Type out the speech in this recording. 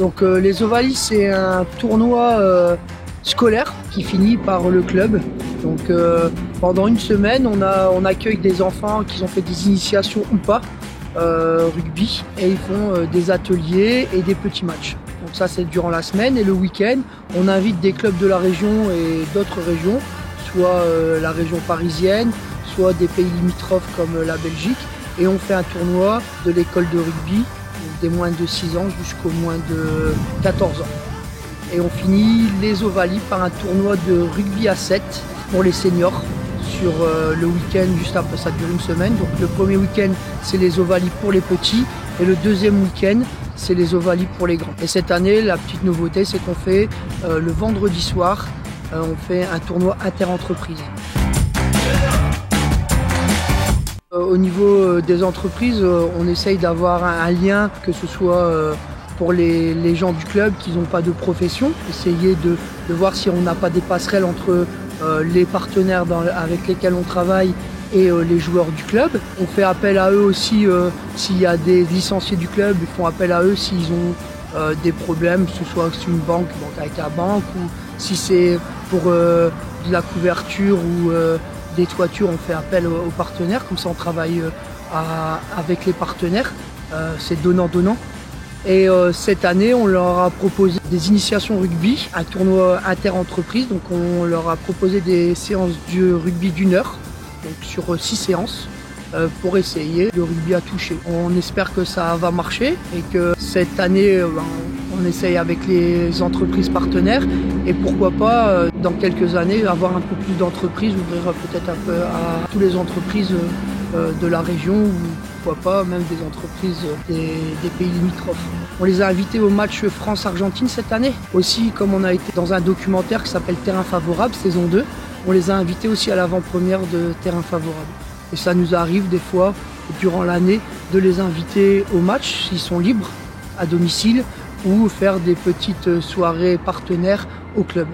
Donc les Ovalis, c'est un tournoi scolaire qui finit par le club. Donc pendant une semaine, on accueille des enfants qui ont fait des initiations ou pas rugby et ils font des ateliers et des petits matchs. Donc ça, c'est durant la semaine, et le week-end, on invite des clubs de la région et d'autres régions, soit la région parisienne, soit des pays limitrophes comme la Belgique, et on fait un tournoi de l'école de rugby des moins de 6 ans jusqu'aux moins de 14 ans. Et on finit les Ovalis par un tournoi de rugby à 7 pour les seniors sur le week-end juste après. Ça dure une semaine. Donc le premier week-end, c'est les Ovalis pour les petits, et le deuxième week-end, c'est les Ovalis pour les grands. Et cette année, la petite nouveauté, c'est qu'on fait le vendredi soir, on fait un tournoi inter-entreprise. Au niveau des entreprises, on essaye d'avoir un lien, que ce soit pour les gens du club qui n'ont pas de profession, essayer de voir si on n'a pas des passerelles entre les partenaires avec lesquels on travaille et les joueurs du club. On fait appel à eux aussi s'il y a des licenciés du club, ils font appel à eux s'ils ont des problèmes, que ce soit sur une banque, avec la banque, ou si c'est pour de la couverture ou des toitures, on fait appel aux partenaires. Comme ça, on travaille avec les partenaires, c'est donnant-donnant. Et cette année, on leur a proposé des initiations rugby, un tournoi inter-entreprise. Donc on leur a proposé des séances de rugby d'1 heure, donc sur 6 séances, pour essayer le rugby à toucher. On espère que ça va marcher et que cette année, on essaye avec les entreprises partenaires, et pourquoi pas, dans quelques années, avoir un peu plus d'entreprises, ouvrir peut-être un peu à toutes les entreprises de la région, ou pourquoi pas même des entreprises des pays limitrophes. On les a invités au match France-Argentine cette année. Aussi, comme on a été dans un documentaire qui s'appelle Terrain favorable, saison 2, on les a invités aussi à l'avant-première de Terrain favorable. Et ça nous arrive des fois, durant l'année, de les inviter au match, s'ils sont libres, à domicile, ou faire des petites soirées partenaires au club.